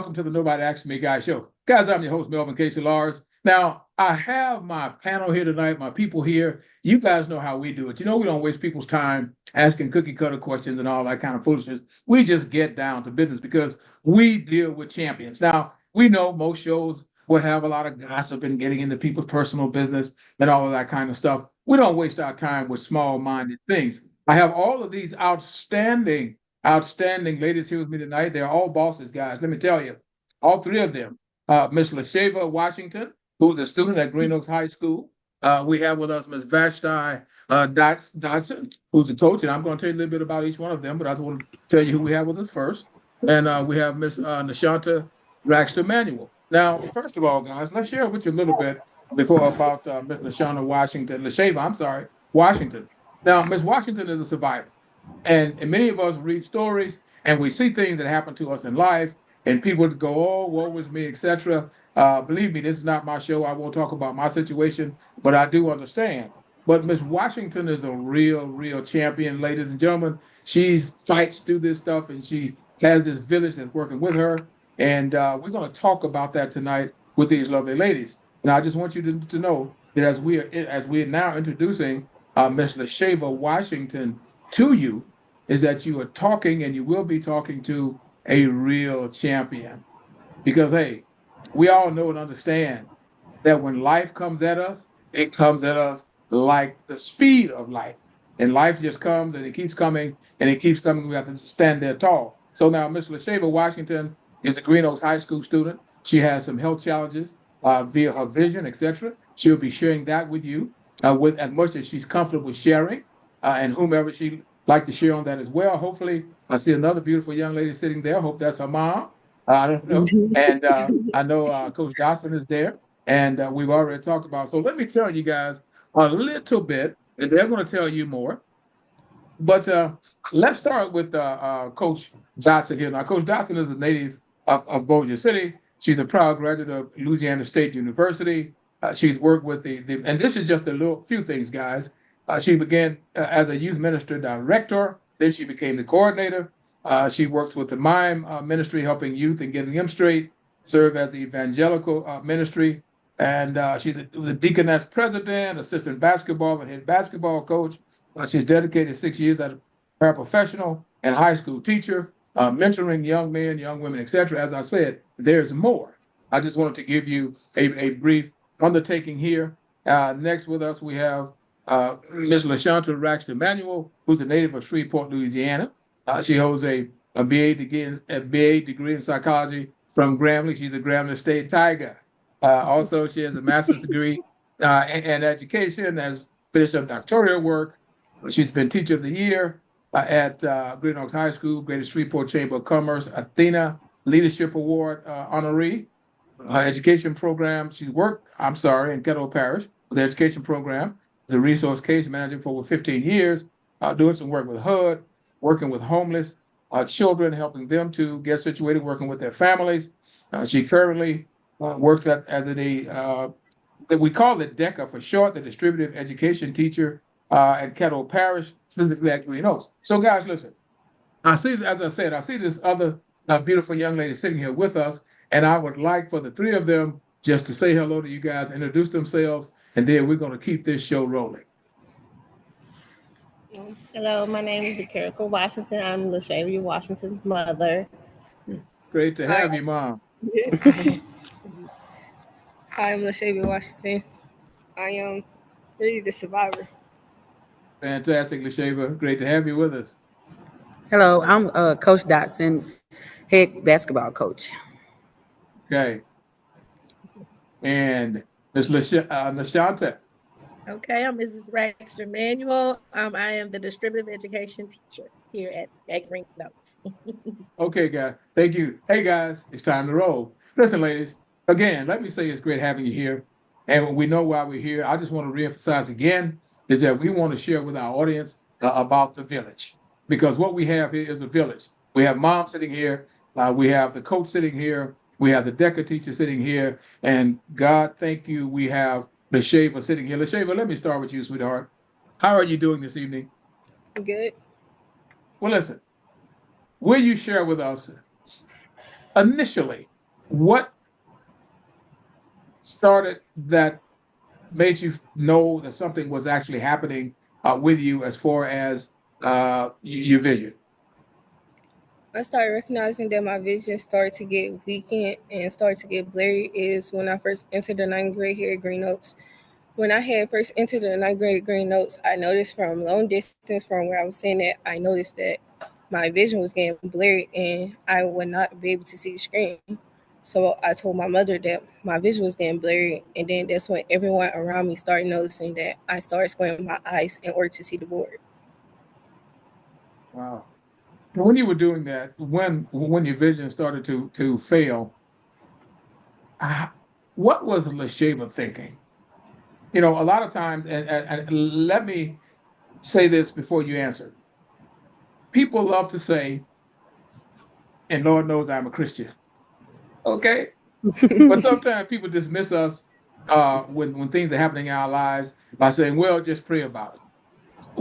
welcome to the Nobody Asked Me Guy show. Guys, I'm your host, Melvin Casey Lars. Now, I have my panel here tonight, my people here. You guys know how we do it. You know, we don't waste people's time asking cookie cutter questions and all that kind of foolishness. We just get down to business because we deal with champions. Now, we know most shows will have a lot of gossip and getting into people's personal business and all of that kind of stuff. We don't waste our time with small-minded things. I have all of these outstanding ladies here with me tonight. They're all bosses, guys. Let me tell you, all three of them. Miss LASHAVA Washington, who's a student at Green Oaks High School. We have with us Miss VASHTI Dotson, who's a coach, and I'm going to tell you a little bit about each one of them, but I just want to tell you who we have with us first. And we have Miss NASHUNTE RAGSTER Manuel. Now, first of all, guys, let's share with you a little bit before about Miss LASHAVA, I'm sorry, Washington. Now, Miss Washington is a survivor. And many of us read stories and we see things that happen to us in life, and people go, "Oh, woe is me," etc. Believe me, this is not my show. I won't talk about my situation, but I do understand. But Miss Washington is a real champion, ladies and gentlemen. She fights through this stuff, and she has this village that's working with her. And we're going to talk about that tonight with these lovely ladies. And I just want you to know that as we are now introducing Miss LASHAVA Washington to you, is that you are talking and you will be talking to a real champion. Because, hey, we all know and understand that when life comes at us, it comes at us like the speed of light. And life just comes and it keeps coming and it keeps coming. We have to stand there tall. So now Miss LASHAVA Washington is a Green Oaks High School student. She has some health challenges via her vision, etc. She'll be sharing that with you with as much as she's comfortable sharing, and whomever she'd like to share on that as well. Hopefully, I see another beautiful young lady sitting there. Hope that's her mom. I don't know. And I know Coach Dotson is there, and we've already talked about. So let me tell you guys a little bit, and they're going to tell you more. But let's start with Coach Dotson here. Now, Coach Dotson is a native of Bossier City. She's a proud graduate of Louisiana State University. She's worked with and this is just few things, guys. She began as a youth minister director. Then she became the coordinator. She works with the MIME ministry, helping youth and getting them straight, served as the evangelical ministry. And she's the deaconess president, assistant basketball and head basketball coach. She's dedicated 6 years as a paraprofessional and high school teacher, mentoring young men, young women, etc. As I said, there's more. I just wanted to give you a brief undertaking here. Next with us, we have Ms. LASHANTE RAGSTER Manuel, who's a native of Shreveport, Louisiana. She holds a BA degree in psychology from Grambling. She's a Grambling State Tiger. Also, she has a master's degree in education, has finished up doctoral work. She's been Teacher of the Year at Green Oaks High School, Greater Shreveport Chamber of Commerce, Athena Leadership Award honoree. Her education program, she's worked, in Kettle Parish with the education program as a resource case manager for over 15 years, doing some work with HUD, working with homeless children, helping them to get situated, working with their families. She currently works we call it DECA for short, the Distributive Education Teacher at Kettle Parish, specifically at Green Oaks. So guys, listen, I see this other beautiful young lady sitting here with us, and I would like for the three of them just to say hello to you guys, introduce themselves, and then we're going to keep this show rolling. Hello, my name is DECA Washington. I'm LASHAVA Washington's mother. Great to have you, Mom. Hi, I'm LASHAVA Washington. I am really the survivor. Fantastic, LASHAVA. Great to have you with us. Hello, I'm Coach Dotson, head basketball coach. Okay. And Ms. NASHUNTE. Okay, I'm Mrs. RAGSTER Manuel. I am the distributive education teacher here at Green Oaks. Okay, guys. Thank you. Hey, guys, it's time to roll. Listen, ladies, again, let me say it's great having you here. And we know why we're here. I just want to reemphasize again is that we want to share with our audience about the village. Because what we have here is a village. We have Mom sitting here. We have the coach sitting here. We have the DECA teacher sitting here. And God, thank you, we have LASHAVA sitting here. LASHAVA, let me start with you, sweetheart. How are you doing this evening? Good. Well, listen, will you share with us initially What started that made you know that something was actually happening with you as far as your vision? I started recognizing that my vision started to get weakened and started to get blurry is when I first entered the ninth grade here at Green Oaks. When I had first entered the ninth grade at Green Oaks, I noticed from long distance from where I was sitting at, I noticed that my vision was getting blurry and I would not be able to see the screen. So I told my mother that my vision was getting blurry, and then that's when everyone around me started noticing that I started squinting my eyes in order to see the board. Wow. And when you were doing that, when your vision started to fail, uh, what was LaShava thinking? You know, a lot of times, and let me say this before you answer. People love to say, and Lord knows I'm a Christian. Okay. But sometimes people dismiss us when things are happening in our lives by saying, well, just pray about it.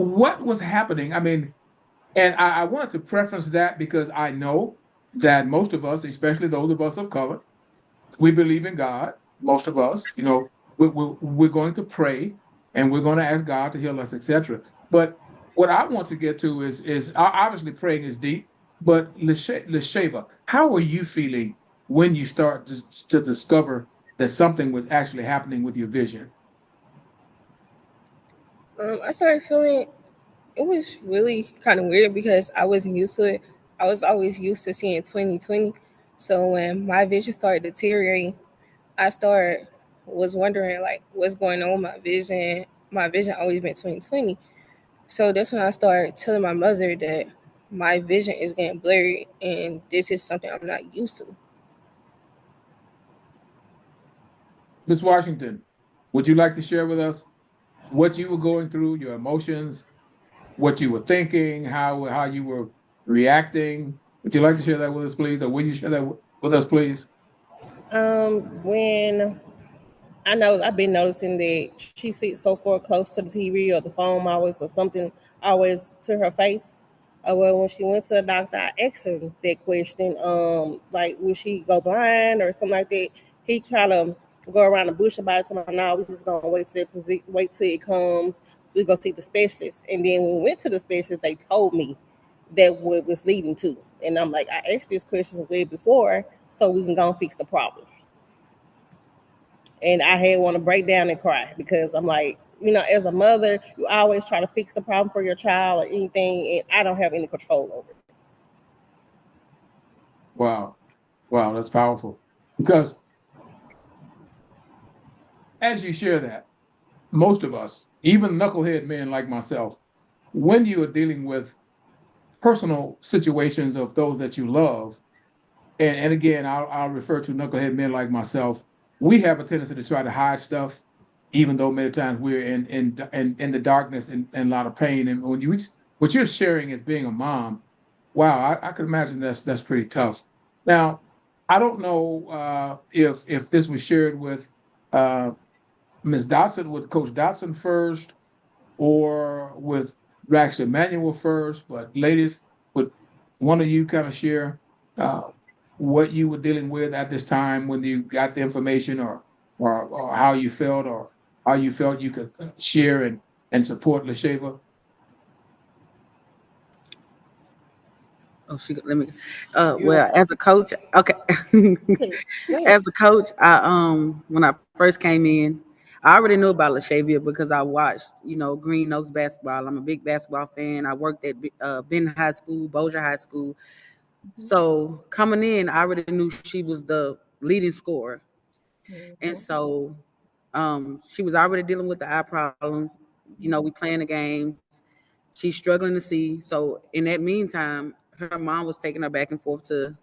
What was happening? I mean, and I wanted to preference that because I know that most of us, especially those of us of color, we believe in God. Most of us, you know, we're going to pray and we're going to ask God to heal us, etc. But what I want to get to is obviously praying is deep, but Lashava, how are you feeling when you start to discover that something was actually happening with your vision? I started feeling it was really kind of weird because I wasn't used to it. I was always used to seeing 2020. So when my vision started deteriorating, I started was wondering like what's going on with my vision. My vision always been 2020. So that's when I started telling my mother that my vision is getting blurry and this is something I'm not used to. Ms. Washington, would you like to share with us what you were going through, your emotions, what you were thinking, how you were reacting? Would you like to share that with us, please? Or will you share that with us, please? When I know I've been noticing that she sits so far close to the TV or the phone always or something always to her face. Well, when she went to the doctor, I asked her that question, like, will she go blind or something like that? He kind of go around the bush about it. So now we just gonna wait till it comes. We go see the specialist, and then when we went to the specialist, they told me that what was leading to. And I'm like, I asked this question way before, so we can go and fix the problem. And I had want to break down and cry because I'm like, as a mother, you always try to fix the problem for your child or anything, and I don't have any control over it. Wow. Wow, that's powerful. Because as you share that, most of us, even knucklehead men like myself, when you are dealing with personal situations of those that you love, and again, I'll refer to knucklehead men like myself, we have a tendency to try to hide stuff, even though many times we're in the darkness and a lot of pain. And when what you're sharing as being a mom, wow, I could imagine that's pretty tough. Now, I don't know if this was shared with uh, Ms. Dotson, with Coach Dotson first, or with Rax Emmanuel first. But ladies, would one of you kind of share uh, what you were dealing with at this time when you got the information, or how you felt, or how you felt you could share and support LaShava? Oh, let me. Well, as a coach, okay. As a coach, when I first came in, I already knew about LaShavia because I watched, Green Oaks basketball. I'm a big basketball fan. I worked at Benton High School, Bossier High School. So coming in, I already knew she was the leading scorer, and so she was already dealing with the eye problems. We playing the games. She's struggling to see. So in that meantime, her mom was taking her back and forth to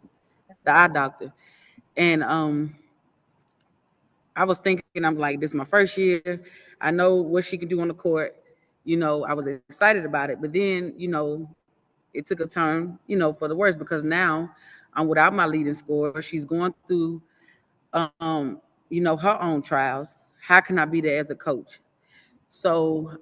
the eye doctor. And I was thinking, I'm like, this is my first year. I know what she can do on the court. I was excited about it. But then, it took a turn, for the worse because now I'm without my leading scorer. She's going through, her own trials. How can I be there as a coach? So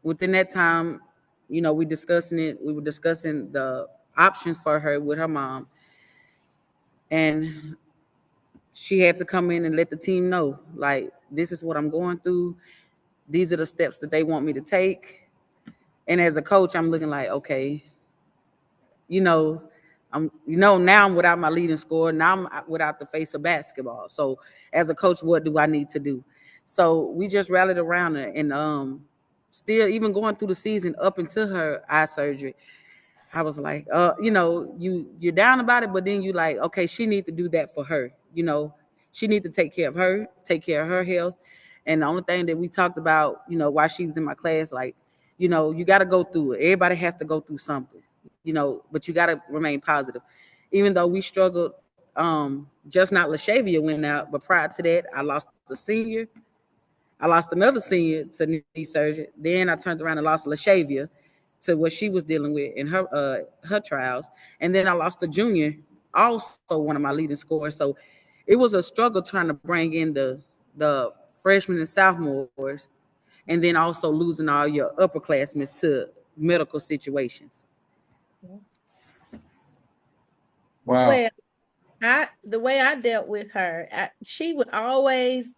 within that time, we discussing it. We were discussing the options for her with her mom. And she had to come in and let the team know, like, this is what I'm going through. These are the steps that they want me to take. And as a coach, I'm looking like, okay, now I'm without my leading scorer. Now I'm without the face of basketball. So as a coach, what do I need to do? So we just rallied around her, and still even going through the season up until her eye surgery, I was like, you're down about it, but then you like, okay, she need to do that for her. She need to take care of her, take care of her health. And the only thing that we talked about, while she was in my class, like, you got to go through it. Everybody has to go through something, but you got to remain positive. Even though we struggled, just not LaShavia went out, but prior to that, I lost a senior. I lost another senior to knee surgery. Then I turned around and lost LaShavia to what she was dealing with in her trials. And then I lost a junior, also one of my leading scorers. So it was a struggle trying to bring in the freshmen and sophomores, and then also losing all your upperclassmen to medical situations. Wow. Well, the way I dealt with her, she would always,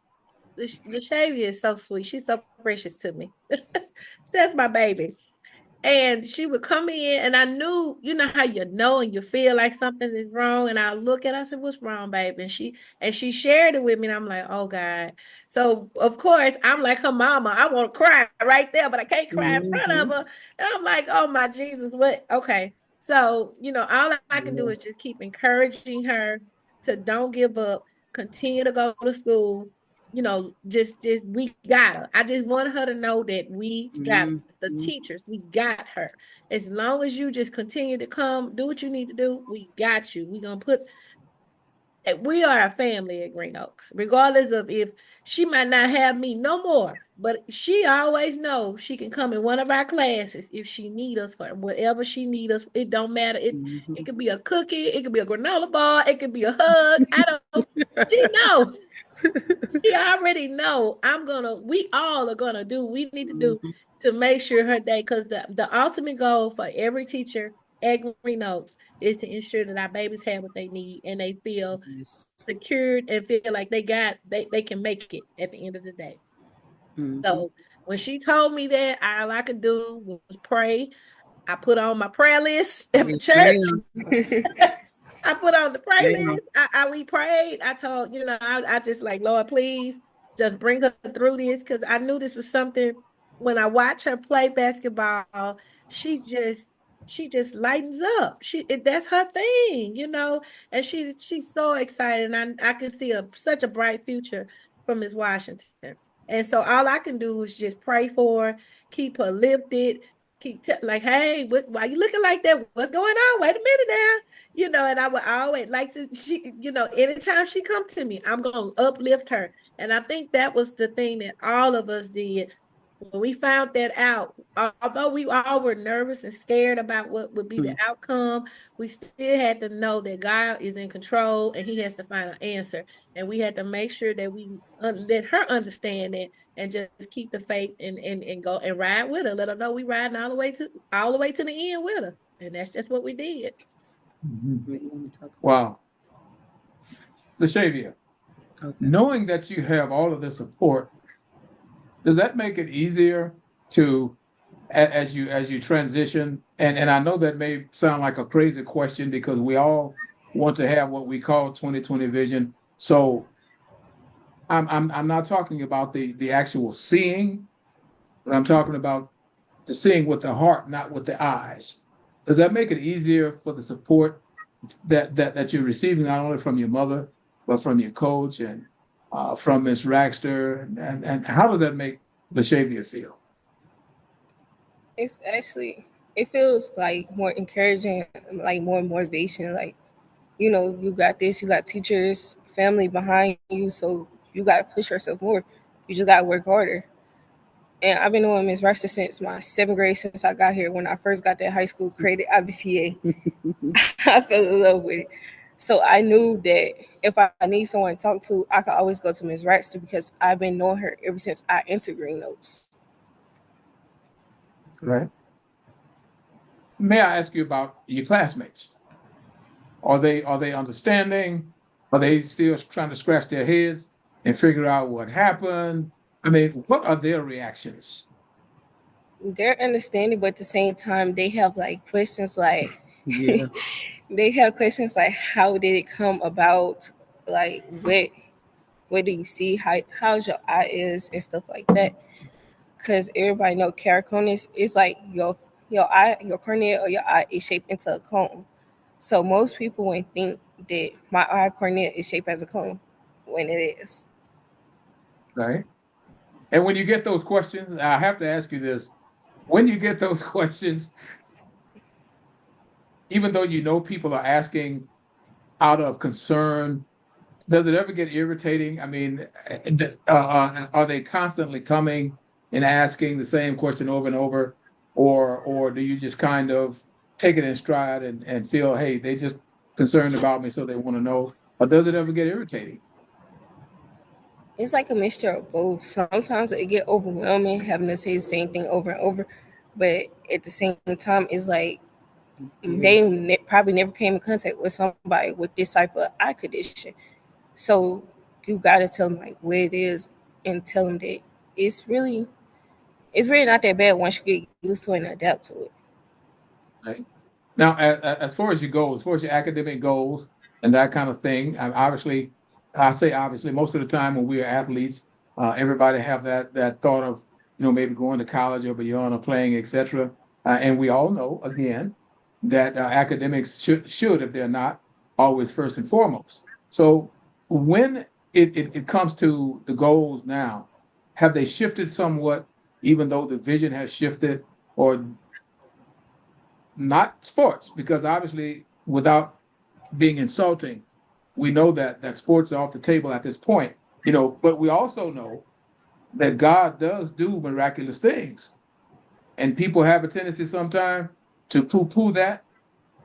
LaShavia is so sweet. She's so precious to me. That's my baby. And she would come in, and I knew, how and you feel like something is wrong. And I look at her, I said, "What's wrong, baby?" And she shared it with me, and I'm like, "Oh God." So of course I'm like her mama. I want to cry right there, but I can't cry in front of her. And I'm like, "Oh my Jesus, what?" Okay. So, all I can do is just keep encouraging her to don't give up, continue to go to school. Just we got her. I just want her to know that we got her. The teachers, we got her. As long as you just continue to come, do what you need to do, we got you. We are a family at Green Oak, regardless of if she might not have me no more, but she always knows she can come in one of our classes if she need us for whatever she need us. It don't matter. It could be a cookie, it could be a granola bar, it could be a hug. I don't. She know. She already know we all are gonna do what we need to do to make sure her day, because the ultimate goal for every teacher at Green Oaks is to ensure that our babies have what they need and they feel secured and feel like they can make it at the end of the day. So when she told me that, all I could do was pray. I put on my prayer list at the church. I put on the prayer list. We prayed. I told, I just like, Lord, please just bring her through this, because I knew this was something. When I watch her play basketball, she just lightens up. That's her thing, and she's so excited. And I can see such a bright future from Miss Washington. And so all I can do is just pray for her, keep her lifted, like, hey, why you looking like that? What's going on? Wait a minute now. And I would always like to, anytime she comes to me, I'm going to uplift her. And I think that was the thing that all of us did when we found that out. Although we all were nervous and scared about what would be the outcome, we still had to know that God is in control and he has to find an answer. And we had to make sure that we let her understand it and just keep the faith and go and ride with her. Let her know we riding all the way to the end with her. And that's just what we did. Wow. LaShavia, knowing that you have all of the support, does that make it easier to, as you transition? And I know that may sound like a crazy question because we all want to have what we call 20/20 vision. So I'm not talking about the actual seeing, but I'm talking about the seeing with the heart, not with the eyes. Does that make it easier for the support that you're receiving, not only from your mother, but from your coach and from Miss RAGSTER? And how does that make LaShavia feel? It feels like more encouraging, like more motivation. Like, you got this, you got teachers, family behind you, so you got to push yourself more. You just got to work harder. And I've been knowing Ms. RAGSTER since my 7th grade, since I got here. When I first got to high school, created IBCA, I fell in love with it. So I knew that if I need someone to talk to, I could always go to Ms. RAGSTER because I've been knowing her ever since I entered Green Oaks. Right. May I ask you about your classmates? Are they understanding? Are they still trying to scratch their heads and figure out what happened? I mean, what are their reactions? They're understanding, but at the same time, they have like questions like Yeah. they have questions like how did it come about? Like what do you see? How's your eye is and stuff like that? Because everybody know keratoconus is like your eye, your cornea or your eye is shaped into a cone. So most people wouldn't think that my eye cornea is shaped as a cone when it is. Right. And when you get those questions, I have to ask you this. When you get those questions, even though you know people are asking out of concern, does it ever get irritating? I mean, are they constantly coming and asking the same question over and over, or do you just kind of take it in stride and feel, hey, they just concerned about me, so they want to know? Or does it ever get irritating? It's like a mixture of both. Sometimes it get overwhelming having to say the same thing over and over, but at the same time, it's like probably never came in contact with somebody with this type of eye condition. So you gotta tell them like where it is and tell them that it's really it's really not that bad once you get used to it and adapt to it. Right. Now, as far as your goals, as far as your academic goals and that kind of thing, obviously, I say obviously, most of the time when we are athletes, everybody have that thought of maybe going to college or beyond or playing, etc. And we all know again that academics should, if they're not, always first and foremost. So when it comes to the goals now, have they shifted somewhat, even though the vision has shifted, or not sports, because obviously, without being insulting, we know that sports are off the table at this point, but we also know that God does do miraculous things. And people have a tendency sometimes to poo-poo that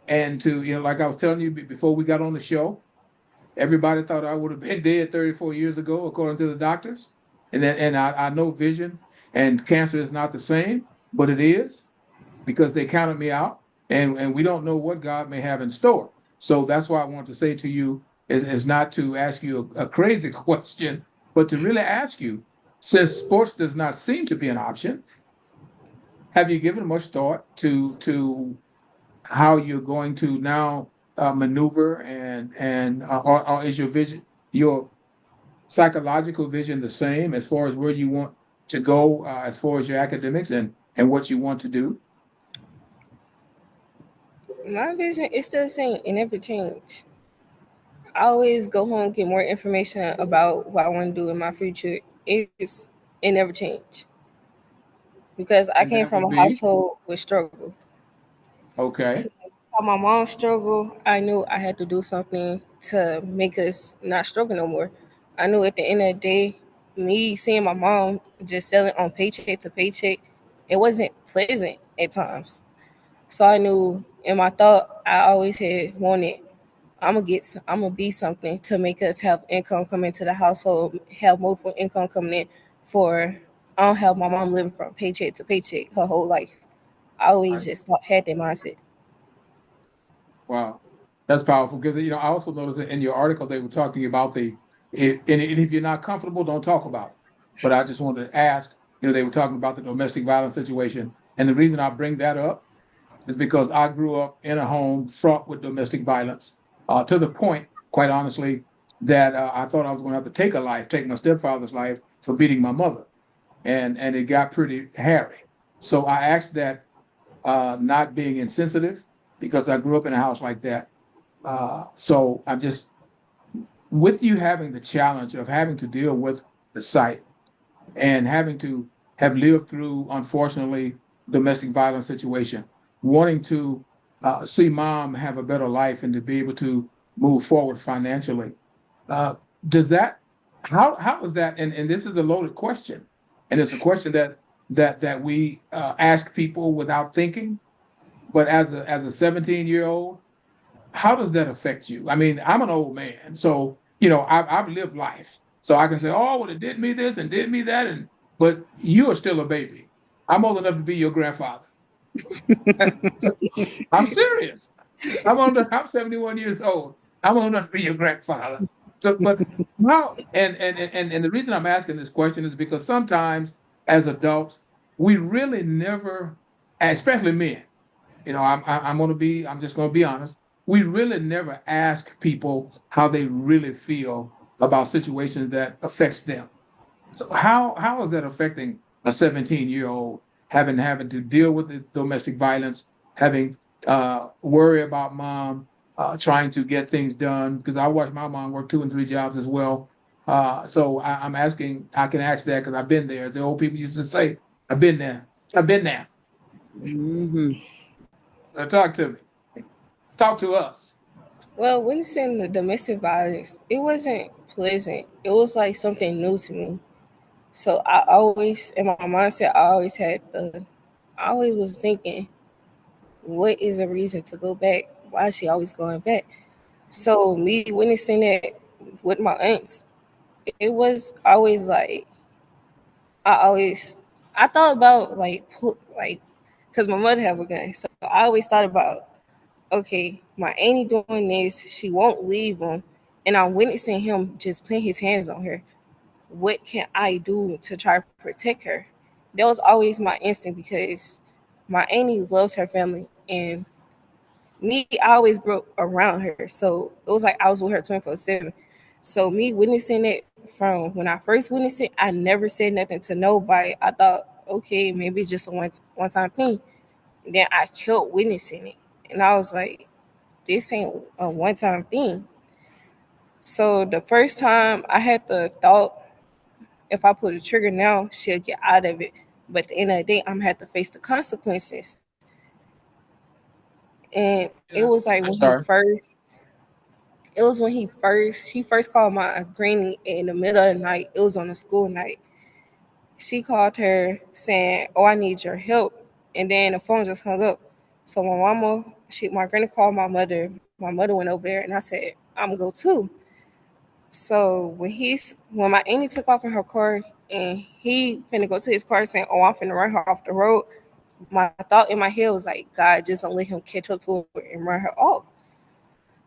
and to, like I was telling you before we got on the show, everybody thought I would have been dead 34 years ago, according to the doctors. And I know vision and cancer is not the same, but it is, because they counted me out, and we don't know what God may have in store. So that's why I want to say to you is not to ask you a crazy question, but to really ask you, since sports does not seem to be an option, have you given much thought to how you're going to now maneuver, or is your psychological vision the same as far as where you want to go, as far as your academics and what you want to do? My vision is still the same. It never changed. I always go home get more information about what I want to do in my future. It never changed because I And came that from would a be household with struggle. okay. So how my mom struggled, I knew I had to do something to make us not struggle no more. I knew at the end of the day, me seeing my mom just selling on paycheck to paycheck, it wasn't pleasant at times. So I knew in my thought, I always had wanted, I'm gonna be something to make us have income come into the household, have multiple income coming in for, I don't have my mom living from paycheck to paycheck her whole life. I always just had that mindset. Wow, that's powerful, because I also noticed that in your article they were talking about and if you're not comfortable, don't talk about it. But I just wanted to ask, they were talking about the domestic violence situation, and the reason I bring that up is because I grew up in a home fraught with domestic violence, to the point, quite honestly, that I thought I was going to have to take my stepfather's life for beating my mother, and it got pretty hairy. So I asked that, not being insensitive, because I grew up in a house like that. So I'm just, with you having the challenge of having to deal with the site and having to have lived through, unfortunately, domestic violence situation, wanting to see mom have a better life and to be able to move forward financially. Uh, does that, how is that? And this is a loaded question, and it's a question that we ask people without thinking. But as a 17-year-old, how does that affect you? I mean, I'm an old man, so I've lived life, so I can say, oh, well, it did me this and did me that, but you are still a baby. I'm old enough to be your grandfather. I'm serious. I'm 71 years old. I'm old enough to be your grandfather. So, but how? And the reason I'm asking this question is because sometimes as adults, we really never, especially men. I'm just gonna be honest. We really never ask people how they really feel about situations that affects them. So how is that affecting a 17-year-old having to deal with the domestic violence, having worry about mom, trying to get things done? Because I watched my mom work 2 and 3 jobs as well. So I'm asking, I can ask that because I've been there. As the old people used to say, I've been there. I've been there. Hmm. Talk to me. Talk to us. Well, witnessing the domestic violence, it wasn't pleasant. It was like something new to me. So I always, in my mindset, I always was thinking, what is a reason to go back? Why is she always going back? So me witnessing it with my aunts, it was always like, I always, I thought about like, cause my mother have a gun. So I always thought about, okay, my auntie doing this, she won't leave him, and I'm witnessing him just putting his hands on her. What can I do to try to protect her? That was always my instinct because my auntie loves her family, and me, I always grew up around her, so it was like I was with her 24/7. So me witnessing it from when I first witnessed it, I never said nothing to nobody. I thought, okay, maybe it's just a one time thing. Then I kept witnessing it, and I was like, this ain't a one time thing. So the first time I had the thought, if I pull the trigger now, she'll get out of it. But at the end of the day, I'm gonna have to face the consequences. And it was like I'm when he sorry. first, it was when she first called my granny in the middle of the night. It was on a school night. She called her saying, "Oh, I need your help," and then the phone just hung up. So my granny called my mother. My mother went over there, and I said, "I'm gonna go too." So when my auntie took off in her car and he finna go to his car saying, "Oh, I'm finna run her off the road," my thought in my head was like, "God, just don't let him catch up to her and run her off."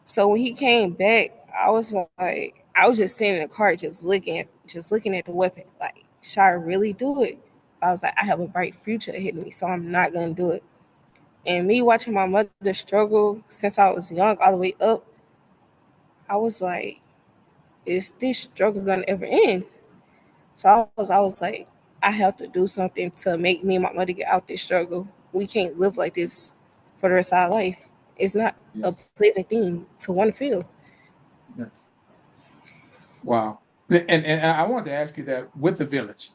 So when he came back, I was like, I was just sitting in the car, just looking at the weapon. Like, should I really do it? I was like, I have a bright future ahead of me, so I'm not gonna do it. And me watching my mother struggle since I was young all the way up, I was like, is this struggle gonna ever end? So I was like, I have to do something to make me and my mother get out this struggle. We can't live like this for the rest of our life. It's not a Yes. pleasant thing to want to feel. Yes. Wow. And I want to ask you that with the village,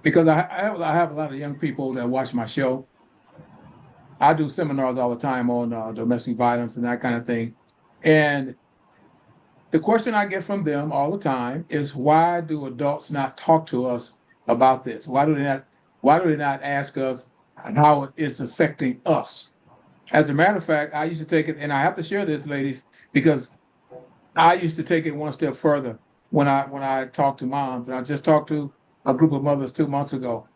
because I have a lot of young people that watch my show. I do seminars all the time on domestic violence and that kind of thing. And the question I get from them all the time is, why do adults not talk to us about this? Why do they not ask us how it's affecting us? As a matter of fact, I used to take it, and I have to share this, ladies, because I used to take it one step further when I talked to moms. And I just talked to a group of mothers 2 months ago.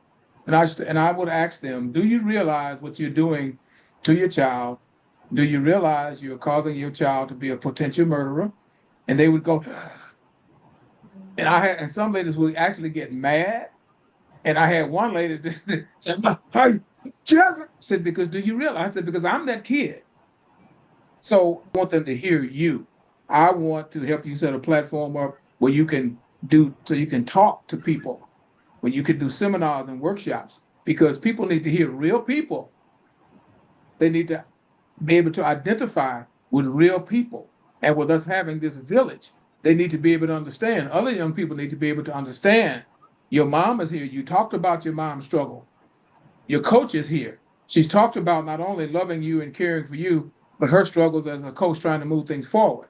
And I would ask them, do you realize what you're doing to your child? Do you realize you're causing your child to be a potential murderer? And they would go, and some ladies would actually get mad. And I had one lady that said, "Hey, Jack," said, because do you realize? I said, because I'm that kid. So I want them to hear you. I want to help you set a platform up where you can so you can talk to people, where you can do seminars and workshops, because people need to hear real people. They need to be able to identify with real people. And with us having this village, they need to be able to understand. Other young people need to be able to understand. Your mom is here. You talked about your mom's struggle. Your coach is here. She's talked about not only loving you and caring for you, but her struggles as a coach trying to move things forward.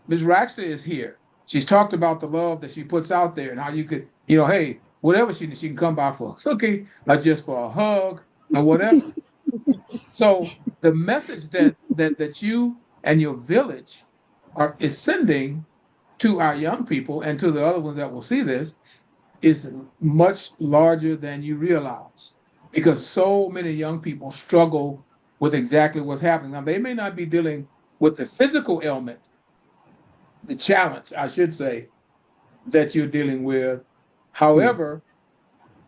Ms. Raxter is here. She's talked about the love that she puts out there and how you could, hey, whatever she can come by for a cookie, or just for a hug, or whatever. So the message that you and your village is sending to our young people and to the other ones that will see this is much larger than you realize, because so many young people struggle with exactly what's happening. Now, they may not be dealing with the physical ailment, the challenge, I should say, that you're dealing with. However,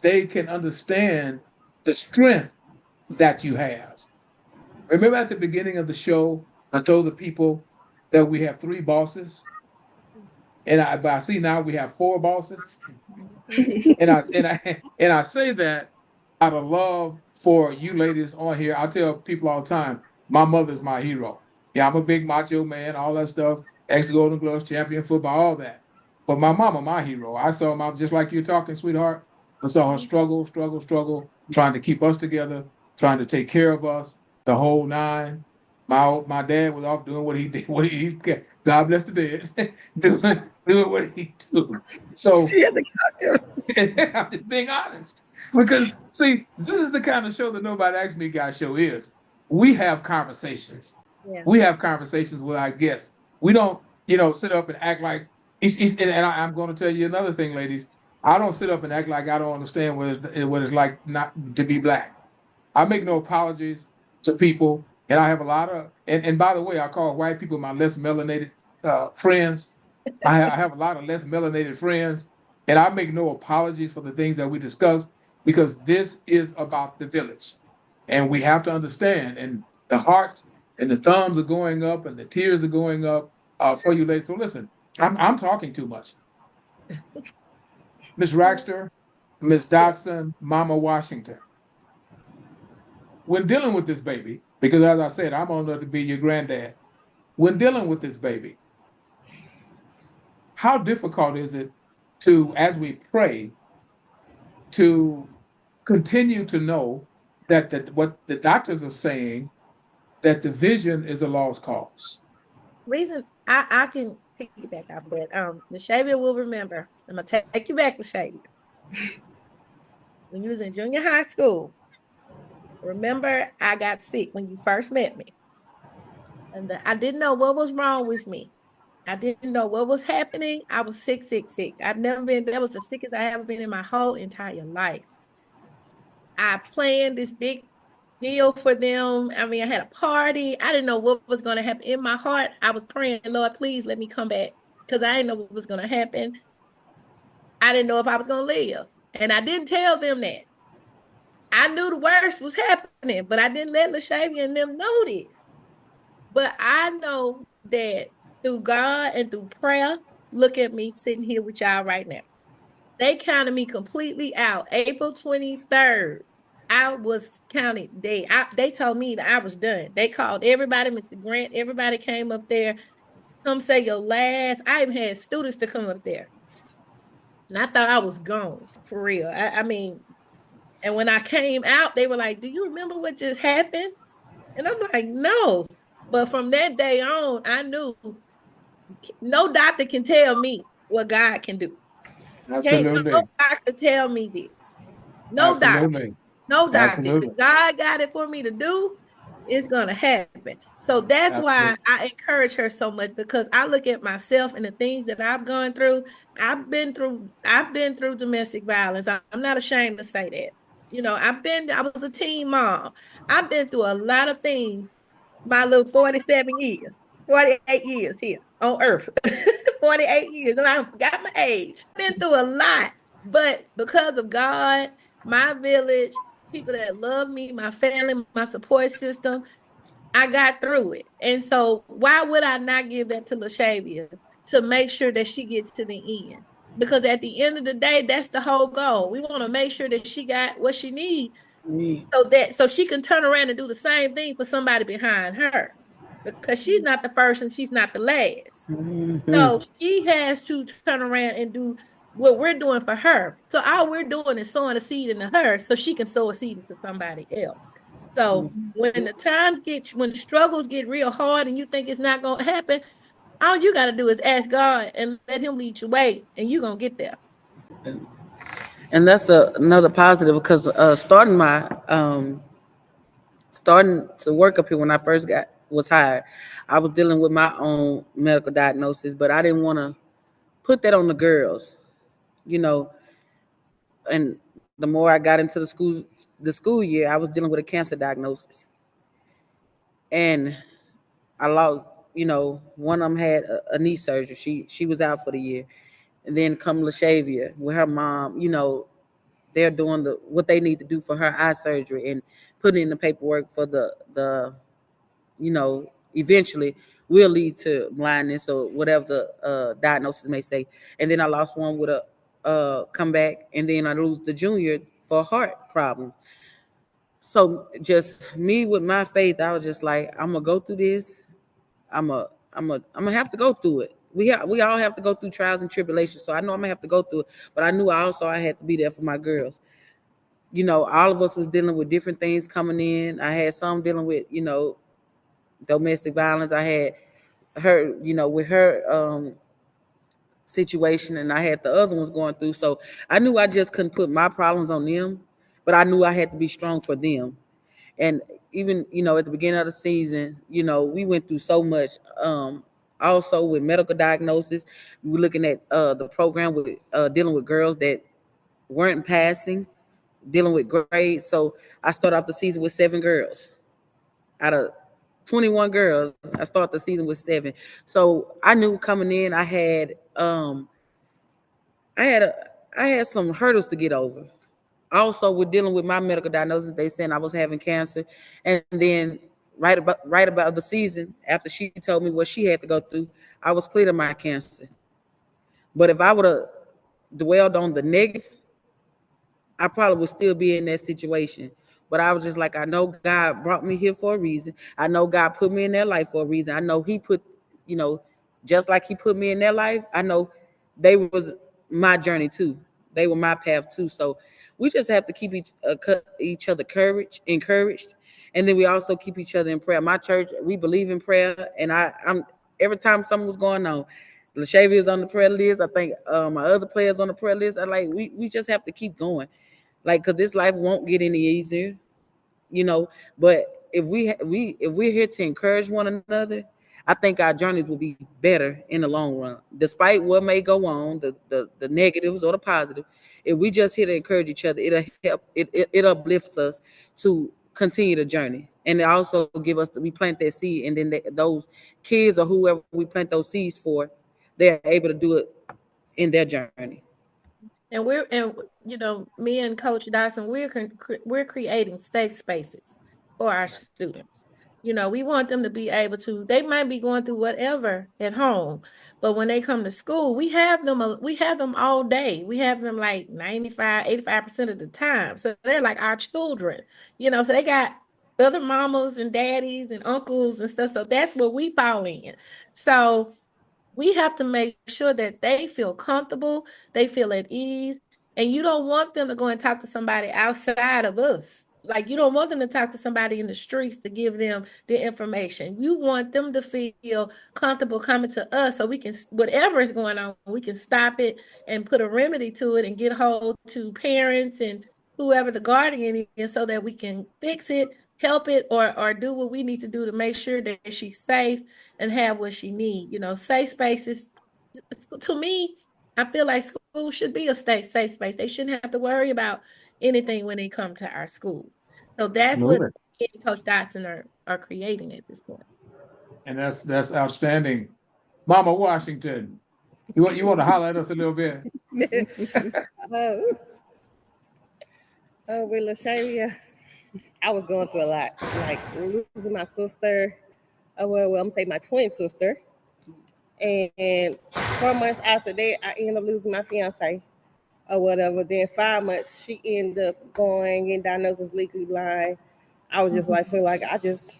they can understand the strength that you have. Remember at the beginning of the show, I told the people that we have 3 bosses, but I see now we have 4 bosses. And I say that out of love for you ladies on here. I tell people all the time, my mother's my hero. Yeah, I'm a big macho man, all that stuff, ex-Golden Gloves champion, football, all that. But my mama, my hero. I saw mom just like you're talking, sweetheart. I saw her struggle, trying to keep us together, trying to take care of us, the whole nine. My dad was off doing what he did, God bless the dead, doing what he do. So She had to I'm just being honest. Because see, this is the kind of show that nobody asks me guys show is. We have conversations. Yeah. We have conversations with our guests. We don't, sit up and act like I'm going to tell you another thing, ladies. I don't sit up and act like I don't understand what it's like not to be black. I make no apologies to people, and I have a lot of. And by the way, I call white people my less melanated friends. I have a lot of less melanated friends, and I make no apologies for the things that we discuss because this is about the village, and we have to understand. And the hearts and the thumbs are going up, and the tears are going up for you ladies. So listen, I'm talking too much. Miss Raxter, Miss Dotson, Mama Washington. When dealing with this baby, because as I said, I'm on to be your granddad. When dealing with this baby, how difficult is it to, as we pray, to continue to know that what the doctors are saying, that the vision is a lost cause? Reason I can piggyback off that. LaShavia will remember. I'm gonna take you back, LaShavia. When you was in junior high school, remember I got sick when you first met me. And I didn't know what was wrong with me. I didn't know what was happening. I was sick. I've never been, that was the sickest I ever been in my whole entire life. I planned this big deal for them. I mean, I had a party. I didn't know what was going to happen. In my heart, I was praying, Lord, please let me come back because I didn't know what was going to happen. I didn't know if I was going to live. And I didn't tell them that. I knew the worst was happening, but I didn't let LaShavia and them know this. But I know that through God and through prayer, look at me sitting here with y'all right now. They counted me completely out. April 23rd, I was counted. They told me that I was done. They called everybody, Mr. Grant, everybody came up there. Come say your last. I even had students to come up there. And I thought I was gone, for real. I mean, and when I came out, they were like, do you remember what just happened? And I'm like, no. But from that day on, I knew no doctor can tell me what God can do. Absolutely. No doctor tell me this. No Absolutely. doctor. No doctor. Absolutely. If God got it for me to do, it's gonna happen. So that's why I encourage her so much, because I look at myself and the things that I've gone through. I've been through domestic violence. I'm not ashamed to say that. I was a teen mom. I've been through a lot of things my little 47 years, 48 years here on earth. 48 years, and I forgot my age. I've been through a lot, but because of God, my village, people that love me, my family, my support system, I got through it. And so why would I not give that to LaShavia to make sure that she gets to the end? Because at the end of the day, that's the whole goal. We want to make sure that she got what she needs so she can turn around and do the same thing for somebody behind her. Because she's not the first and she's not the last. So she has to turn around and do what we're doing for her. So all we're doing is sowing a seed into her so she can sow a seed into somebody else. So when the struggles get real hard and you think it's not going to happen, all you got to do is ask God and let him lead your way, and you're going to get there. And that's another positive, because starting to work up here when I first was hired, I was dealing with my own medical diagnosis, but I didn't want to put that on the girls, and the more I got into the school year, I was dealing with a cancer diagnosis, and I lost you know, one of them had a knee surgery. She was out for the year. And then come LaShavia with her mom, you know, they're doing what they need to do for her eye surgery and putting in the paperwork for the you know, eventually will lead to blindness or whatever the diagnosis may say. And then I lost one with a comeback, and then I lose the junior for a heart problem. So just me with my faith, I was just like, I'm gonna go through this. I'm gonna have to go through it. We all have to go through trials and tribulations. So I know I'm gonna have to go through it. But I knew I had to be there for my girls. You know, all of us was dealing with different things coming in. I had some dealing with, you know, domestic violence. I had her, you know, with her situation, and I had the other ones going through. So I knew I just couldn't put my problems on them, but I knew I had to be strong for them. And even, you know, at the beginning of the season, you know, we went through so much. Also with medical diagnosis, we were looking at the program with dealing with girls that weren't passing, dealing with grades. So I started off the season with 7 girls out of 21 girls. I started the season with 7. So I knew coming in, I had some hurdles to get over. Also, with dealing with my medical diagnosis, they said I was having cancer, and then right about the season, after she told me what she had to go through, I was cleared of my cancer. But if I would have dwelled on the negative, I probably would still be in that situation. But I was just like, I know God brought me here for a reason. I know God put me in their life for a reason. I know He put, you know, just like He put me in their life, I know they was my journey too. They were my path too. So we just have to keep each other encouraged, and then we also keep each other in prayer. My church, we believe in prayer, and I'm every time something was going on, LaShavia is on the prayer list. I think my other players on the prayer list. I like we just have to keep going, like, because this life won't get any easier, you know. But if we're here to encourage one another, I think our journeys will be better in the long run, despite what may go on, the negatives or the positive. If we just here to encourage each other, it'll help. It uplifts us to continue the journey, and it also give us we plant that seed, and then those kids or whoever we plant those seeds for, they're able to do it in their journey. And you know, me and Coach Dotson, we're creating safe spaces for our students. You know, we want them to be able to. They might be going through whatever at home, but when they come to school, we have them all day. We have them like 85% of the time. So they're like our children. You know, so they got other mamas and daddies and uncles and stuff. So that's where we fall in. So we have to make sure that they feel comfortable, they feel at ease, and you don't want them to go and talk to somebody outside of us. Like, you don't want them to talk to somebody in the streets to give them the information. You want them to feel comfortable coming to us so we can, whatever is going on, we can stop it and put a remedy to it and get hold to parents and whoever the guardian is so that we can fix it, help it, or do what we need to do to make sure that she's safe and have what she needs. You know, safe spaces, to me, I feel like school should be a safe space. They shouldn't have to worry about anything when they come to our school. So that's what Absolutely. Coach Dotson are creating at this point. And that's outstanding. Mama Washington, you want to holler at us a little bit? With LaShavia, I was going through a lot, like losing my sister. Well, I'm gonna say my twin sister. And 4 months after that, I ended up losing my fiance or whatever. Then 5 months, she ended up getting diagnosed as legally blind. I was just like, feel like I just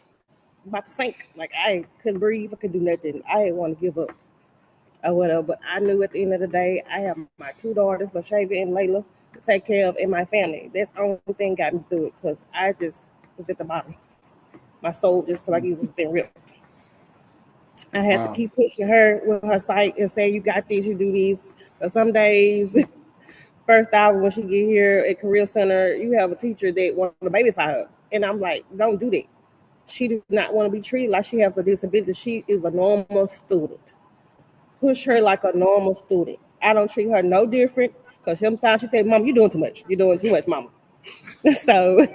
about to sink. Like I couldn't breathe. I couldn't do nothing. I didn't want to give up or whatever. But I knew at the end of the day, I have my 2 daughters, LaShavia and Layla, to take care of, and my family. That's the only thing got me through it, because I just was at the bottom. My soul just felt like it was been ripped. I had to keep pushing her with her sight and say, you got this, you do these. But some days, first hour when she get here at Career Center, you have a teacher that want to babysat her. And I'm like, don't do that. She do not want to be treated like she has a disability. She is a normal student. Push her like a normal student. I don't treat her no different, because sometimes she tell me, Mom, you're doing too much. You're doing too much, Mama. So,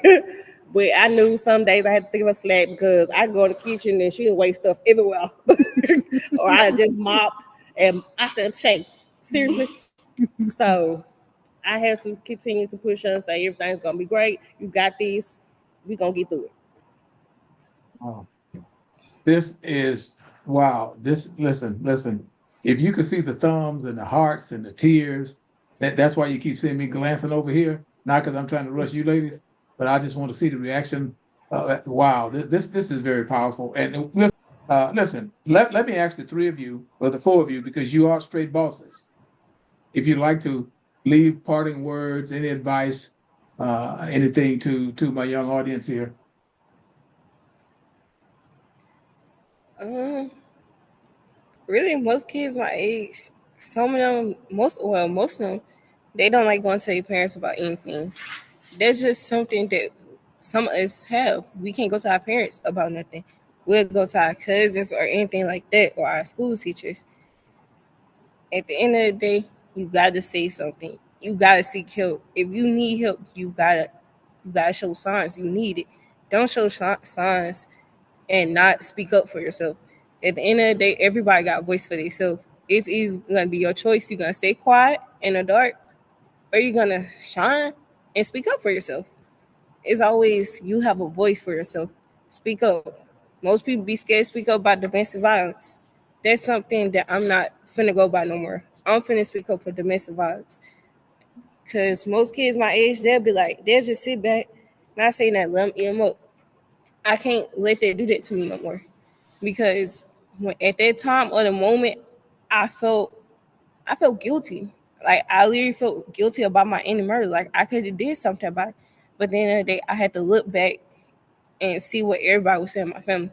but I knew some days I had to think of a slack, because I go in the kitchen and she would waste stuff everywhere. or I just mopped and I said, Shay, seriously? So I have to continue to push us, say everything's gonna be great. You got this. We're gonna get through it. Oh, this is wow. Listen. If you could see the thumbs and the hearts and the tears, that's why you keep seeing me glancing over here. Not because I'm trying to rush you ladies, but I just want to see the reaction. Wow, this is very powerful. And listen, let me ask the three of you or the four of you because you are straight bosses. If you'd like to leave parting words, any advice, anything to my young audience here. Um, really, most kids my age, some of them, most of them, they don't like going to their parents about anything. That's just something that some of us have. We can't go to our parents about nothing. We'll go to our cousins or anything like that, or our school teachers. At the end of the day, you gotta say something. You gotta seek help. If you need help, you gotta show signs you need it. Don't show signs and not speak up for yourself. At the end of the day, everybody got a voice for themselves. It's either gonna be your choice. You're gonna stay quiet in the dark, or you're gonna shine and speak up for yourself. It's always you have a voice for yourself. Speak up. Most people be scared to speak up about domestic violence. That's something that I'm not finna go by no more. I'm finna speak up for domestic violence. Cause most kids my age, they'll just sit back, not saying that let them eat them up. I can't let that do that to me no more. Because at that time or the moment, I felt guilty. Like I literally felt guilty about my any murder. Like I could have did something about it. But at the end of the day, I had to look back and see what everybody was saying in my family.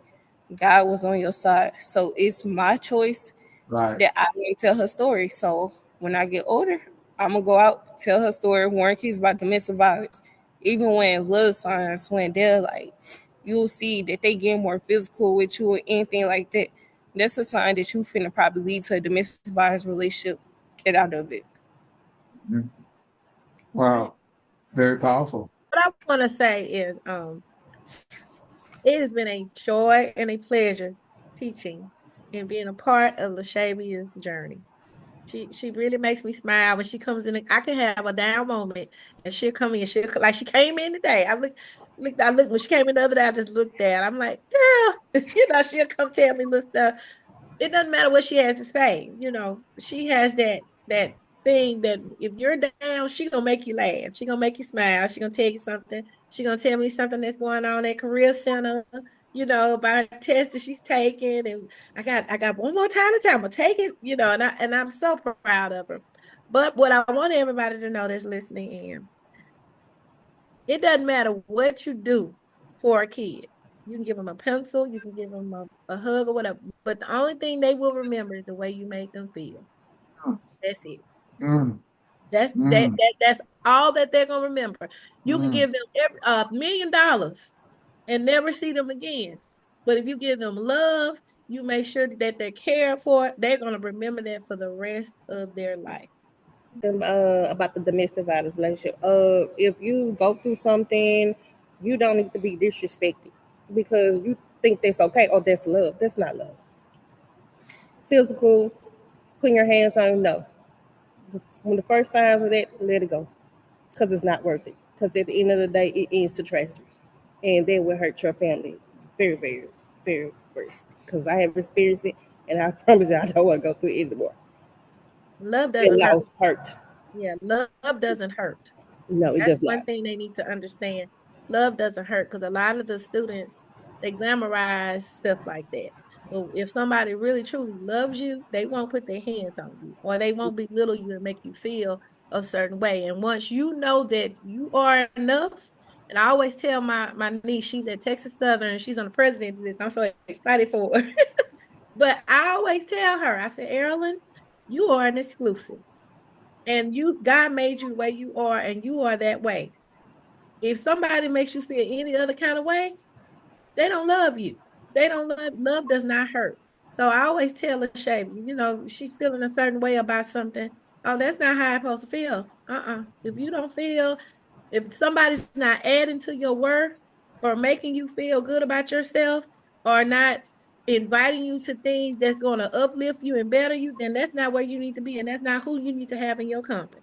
God was on your side. So it's my choice Right. that I didn't tell her story. So when I get older, I'm gonna go out, tell her story, warn kids about domestic violence. Even when love signs, when they're like, you'll see that they get more physical with you or anything like that. That's a sign that you finna probably lead to a domestic violence relationship. Get out of it. Mhm. Wow, very powerful. What I want to say is, it has been a joy and a pleasure teaching and being a part of LaShavia's journey. She really makes me smile when she comes in. I can have a down moment and she'll come in. She'll like she came in today. I looked when she came in the other day. I just looked at her. I'm like, girl, she'll come tell me little stuff. It doesn't matter what she has to say. She has that thing that if you're down, she gonna make you laugh. She gonna make you smile. She gonna tell you something. She gonna tell me something that's going on at Career Center. About her test that she's taking, and I got one more time to tell. I'm gonna take it. And I'm so proud of her. But what I want everybody to know that's listening in, it doesn't matter what you do for a kid. You can give them a pencil, you can give them a hug or whatever. But the only thing they will remember is the way you made them feel. That's it. Mm, That's all that they're gonna remember. You can mm. give them $1 million and never see them again. But if you give them love, you make sure that they're cared for, they're gonna remember that for the rest of their life. About the domestic violence relationship. If you go through something, you don't need to be disrespected because you think that's okay or that's love. That's not love. Physical, putting your hands on, no. When the first signs of that, let it go because it's not worth it. Because at the end of the day, it ends to tragedy, and that will hurt your family very, very, very worse. Because I have experienced it, and I promise you, I don't want to go through it anymore. Love It doesn't hurt. lost hurt. Yeah, love doesn't hurt. No, it That's does one not. thing they need to understand. Love doesn't hurt because a lot of the students they glamorize stuff like that. But if somebody really truly loves you, they won't put their hands on you or they won't belittle you and make you feel a certain way. And once you know that you are enough, and I always tell my niece, she's at Texas Southern, she's on the president of this. I'm so excited for her. But I always tell her, I said, Erilyn, you are an exclusive. And God made you the way you are, and you are that way. If somebody makes you feel any other kind of way, they don't love you. They don't love does not hurt. So I always tell LaShav, she's feeling a certain way about something. Oh, that's not how I'm supposed to feel. If you don't feel, if somebody's not adding to your worth or making you feel good about yourself or not inviting you to things that's going to uplift you and better you, then that's not where you need to be, and that's not who you need to have in your company.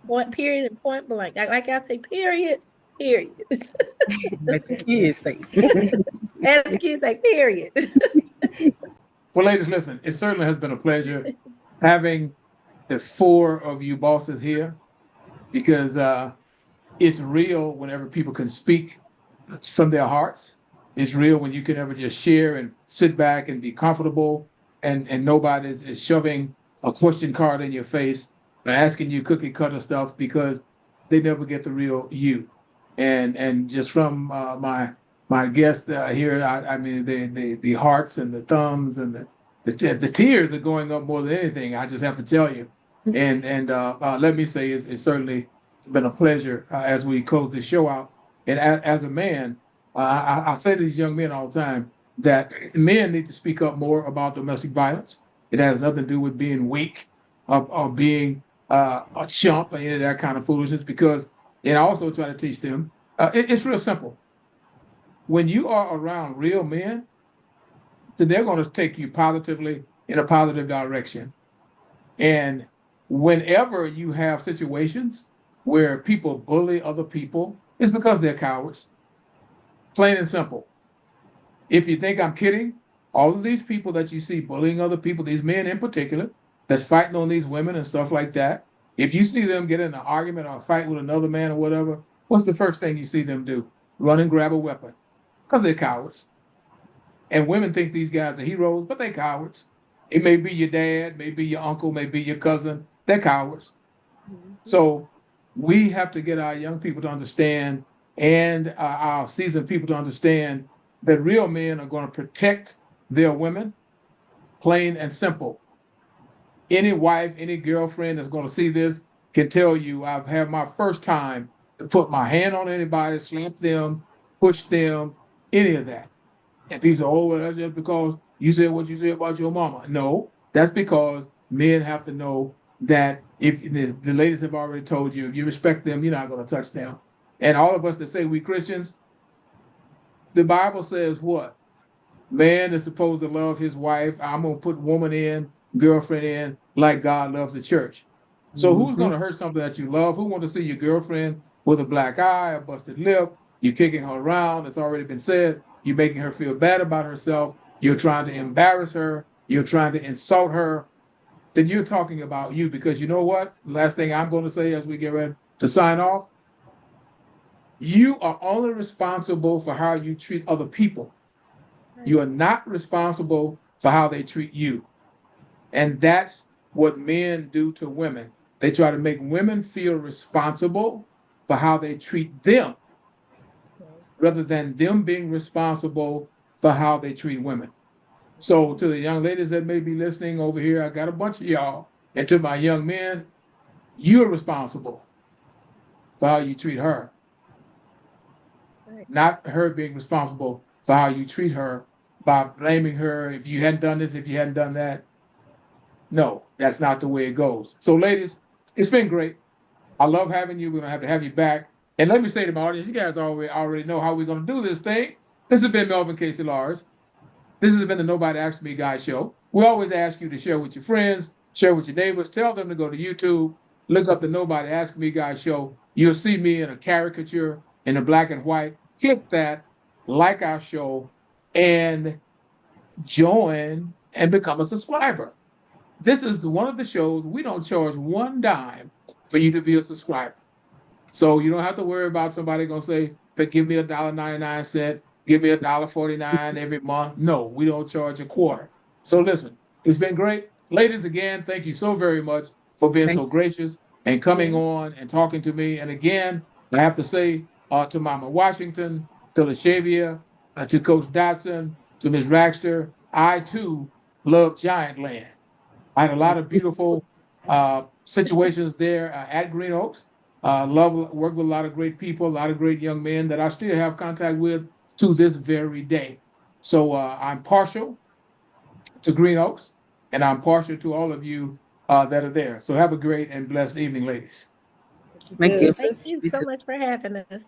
Point, period, and point blank. Like I say, period, period. Let the kids say. As the kids say, period. Well, ladies, listen, it certainly has been a pleasure having the four of you bosses here, because it's real whenever people can speak from their hearts. It's real when you can ever just share and sit back and be comfortable, and nobody is shoving a question card in your face or asking you cookie cutter stuff, because they never get the real you. And just from my guests here, I mean, the hearts and the thumbs and the tears are going up more than anything. I just have to tell you. And let me say, it's certainly been a pleasure as we close this show out. And as a man, I say to these young men all the time that men need to speak up more about domestic violence. It has nothing to do with being weak or being a chump or any of that kind of foolishness, because, and I also try to teach them, it's real simple. When you are around real men, then they're going to take you positively in a positive direction. And whenever you have situations where people bully other people, it's because they're cowards. Plain and simple. If you think I'm kidding, all of these people that you see bullying other people, these men in particular, that's fighting on these women and stuff like that, if you see them get in an argument or a fight with another man or whatever, what's the first thing you see them do? Run and grab a weapon, because they're cowards. And women think these guys are heroes, but they're cowards. It may be your dad, maybe your uncle, maybe your cousin. They're cowards. So we have to get our young people to understand, and our seasoned people to understand, that real men are going to protect their women, plain and simple. Any wife, any girlfriend that's going to see this can tell you, I've had my first time to put my hand on anybody, slap them, push them, any of that. And people say, oh, well, that's just because you said what you said about your mama. No, that's because men have to know that if the ladies have already told you, if you respect them, you're not going to touch them. And all of us that say we Christians, the Bible says what? Man is supposed to love his wife. I'm going to put woman in, girlfriend in, like God loves the church. So who's going to hurt something that you love? Who wants to see your girlfriend with a black eye, a busted lip? You're kicking her around. It's already been said. You're making her feel bad about herself. You're trying to embarrass her. You're trying to insult her. Then you're talking about you, because you know what? Last thing I'm going to say as we get ready to sign off, you are only responsible for how you treat other people. You are not responsible for how they treat you. And that's what men do to women. They try to make women feel responsible for how they treat them, rather than them being responsible for how they treat women. So to the young ladies that may be listening over here, I got a bunch of y'all. And to my young men, you're responsible for how you treat her, not her being responsible for how you treat her by blaming her if you hadn't done this, if you hadn't done that. No, that's not the way it goes. So ladies, it's been great. I love having you. We're going to have you back. And let me say to my audience, you guys already know how we're going to do this thing. This has been Melvin Casey Lars. This has been the Nobody Asked Me Guy show. We always ask you to share with your friends, share with your neighbors, tell them to go to YouTube, look up the Nobody Asked Me Guy show. You'll see me in a caricature in the black and white. Click that, like our show, and join and become a subscriber. This is one of the shows we don't charge one dime for you to be a subscriber. So you don't have to worry about somebody going to say, but give me $1.99, give me $1.49 every month. No, we don't charge a quarter. So listen, it's been great. Ladies, again, thank you so very much for being so gracious and coming on and talking to me. And again, I have to say to Mama Washington, to LaShavia, to Coach Dotson, to Ms. Ragster, I too love Giant Land. I had a lot of beautiful situations there at Green Oaks. Worked with a lot of great people, a lot of great young men that I still have contact with to this very day. So I'm partial to Green Oaks, and I'm partial to all of you that are there. So have a great and blessed evening, ladies. Thank you. Thank you so much for having us.